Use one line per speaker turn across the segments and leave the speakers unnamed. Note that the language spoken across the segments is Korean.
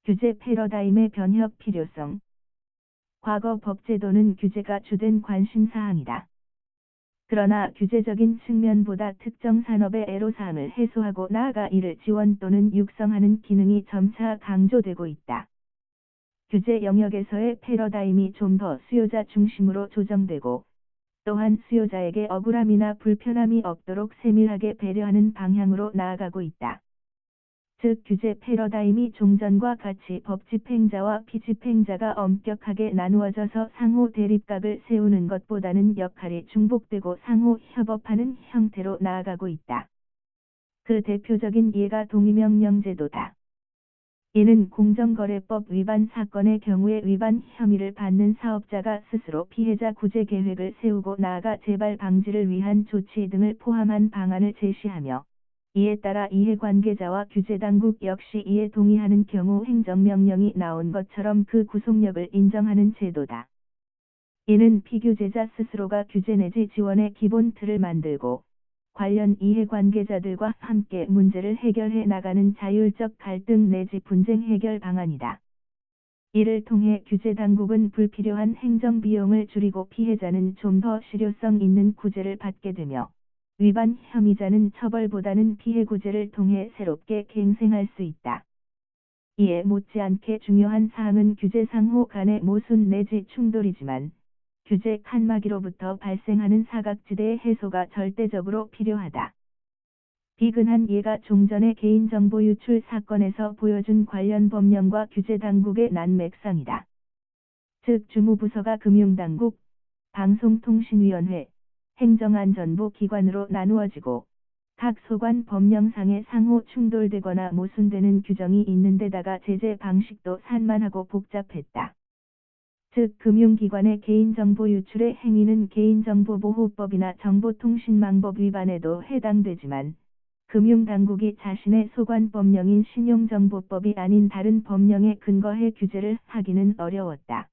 규제 패러다임의 변혁 필요성. 과거 법제도는 규제가 주된 관심사항이다. 그러나 규제적인 측면보다 특정 산업의 애로사항을 해소하고 나아가 이를 지원 또는 육성하는 기능이 점차 강조되고 있다. 규제 영역에서의 패러다임이 좀 더 수요자 중심으로 조정되고 또한 수요자에게 억울함이나 불편함이 없도록 세밀하게 배려하는 방향으로 나아가고 있다. 즉 규제 패러다임이 종전과 같이 법집행자와 피집행자가 엄격하게 나누어져서 상호 대립각을 세우는 것보다는 역할이 중복되고 상호 협업하는 형태로 나아가고 있다. 그 대표적인 예가 동의명령제도다. 이는 공정거래법 위반 사건의 경우에 위반 혐의를 받는 사업자가 스스로 피해자 구제 계획을 세우고 나아가 재발 방지를 위한 조치 등을 포함한 방안을 제시하며 이에 따라 이해관계자와 규제당국 역시 이에 동의하는 경우 행정명령이 나온 것처럼 그 구속력을 인정하는 제도다. 이는 피규제자 스스로가 규제 내지 지원의 기본 틀을 만들고 관련 이해관계자들과 함께 문제를 해결해 나가는 자율적 갈등 내지 분쟁 해결 방안이다. 이를 통해 규제당국은 불필요한 행정비용을 줄이고 피해자는 좀 더 실효성 있는 구제를 받게 되며 위반 혐의자는 처벌보다는 피해 구제를 통해 새롭게 갱생할 수 있다. 이에 못지않게 중요한 사항은 규제 상호 간의 모순 내지 충돌이지만 규제 칸막이로부터 발생하는 사각지대의 해소가 절대적으로 필요하다. 비근한 예가 종전의 개인정보 유출 사건에서 보여준 관련 법령과 규제당국의 난맥상이다. 즉 주무부서가 금융당국, 방송통신위원회, 행정안전부 기관으로 나누어지고 각 소관 법령상에 상호 충돌되거나 모순되는 규정이 있는 데다가 제재 방식도 산만하고 복잡했다. 즉 금융기관의 개인정보 유출의 행위는 개인정보보호법이나 정보통신망법 위반에도 해당되지만 금융당국이 자신의 소관 법령인 신용정보법이 아닌 다른 법령에 근거해 규제를 하기는 어려웠다.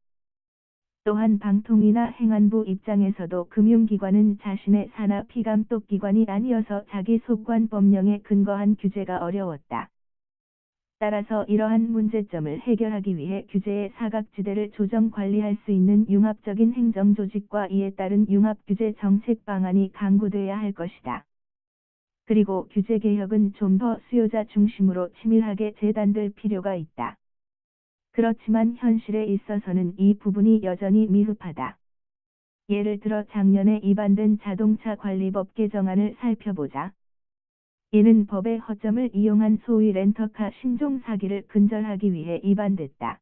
또한 방통위나 행안부 입장에서도 금융기관은 자신의 산하 피감독기관이 아니어서 자기 소관 법령에 근거한 규제가 어려웠다. 따라서 이러한 문제점을 해결하기 위해 규제의 사각지대를 조정 관리할 수 있는 융합적인 행정조직과 이에 따른 융합규제 정책 방안이 강구돼야 할 것이다. 그리고 규제개혁은 좀 더 수요자 중심으로 치밀하게 재단될 필요가 있다. 그렇지만 현실에 있어서는 이 부분이 여전히 미흡하다. 예를 들어 작년에 입안된 자동차 관리법 개정안을 살펴보자. 이는 법의 허점을 이용한 소위 렌터카 신종 사기를 근절하기 위해 입안됐다.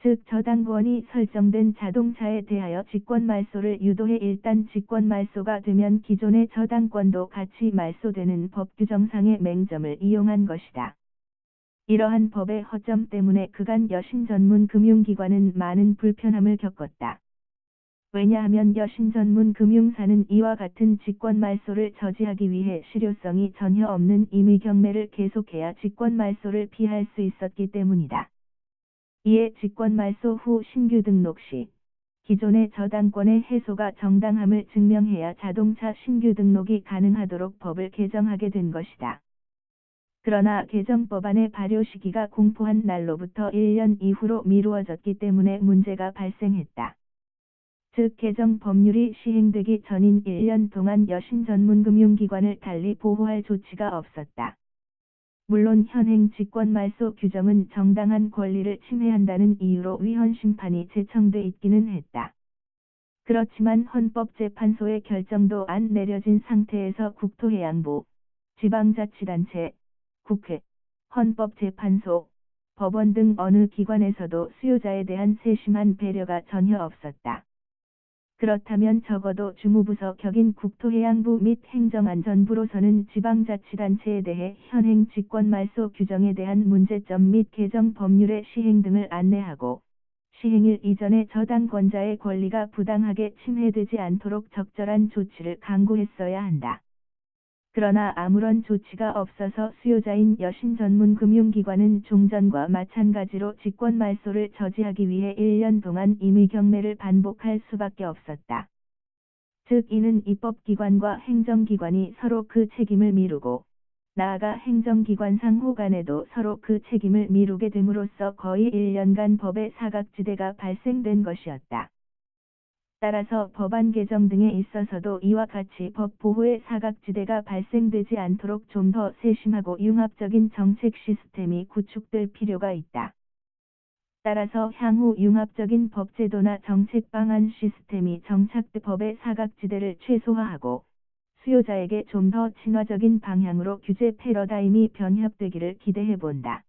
즉 저당권이 설정된 자동차에 대하여 직권 말소를 유도해 일단 직권 말소가 되면 기존의 저당권도 같이 말소되는 법 규정상의 맹점을 이용한 것이다. 이러한 법의 허점 때문에 그간 여신 전문 금융기관은 많은 불편함을 겪었다. 왜냐하면 여신 전문 금융사는 이와 같은 직권 말소를 저지하기 위해 실효성이 전혀 없는 임의 경매를 계속해야 직권 말소를 피할 수 있었기 때문이다. 이에 직권 말소 후 신규 등록 시 기존의 저당권의 해소가 정당함을 증명해야 자동차 신규 등록이 가능하도록 법을 개정하게 된 것이다. 그러나 개정 법안의 발효 시기가 공포한 날로부터 1년 이후로 미루어졌기 때문에 문제가 발생했다. 즉 개정 법률이 시행되기 전인 1년 동안 여신 전문 금융기관을 달리 보호할 조치가 없었다. 물론 현행 직권 말소 규정은 정당한 권리를 침해한다는 이유로 위헌 심판이 제청돼 있기는 했다. 그렇지만 헌법재판소의 결정도 안 내려진 상태에서 국토해양부, 지방자치단체, 국회, 헌법재판소, 법원 등 어느 기관에서도 수요자에 대한 세심한 배려가 전혀 없었다. 그렇다면 적어도 주무부서 격인 국토해양부 및 행정안전부로서는 지방자치단체에 대해 현행 직권 말소 규정에 대한 문제점 및 개정 법률의 시행 등을 안내하고 시행일 이전에 저당권자의 권리가 부당하게 침해되지 않도록 적절한 조치를 강구했어야 한다. 그러나 아무런 조치가 없어서 수요자인 여신 전문 금융기관은 종전과 마찬가지로 직권 말소를 저지하기 위해 1년 동안 임의 경매를 반복할 수밖에 없었다. 즉 이는 입법기관과 행정기관이 서로 그 책임을 미루고 나아가 행정기관 상호 간에도 서로 그 책임을 미루게 됨으로써 거의 1년간 법의 사각지대가 발생된 것이었다. 따라서 법안 개정 등에 있어서도 이와 같이 법 보호의 사각지대가 발생되지 않도록 좀 더 세심하고 융합적인 정책 시스템이 구축될 필요가 있다. 따라서 향후 융합적인 법제도나 정책 방안 시스템이 정착돼 법의 사각지대를 최소화하고 수요자에게 좀 더 친화적인 방향으로 규제 패러다임이 변혁되기를 기대해 본다.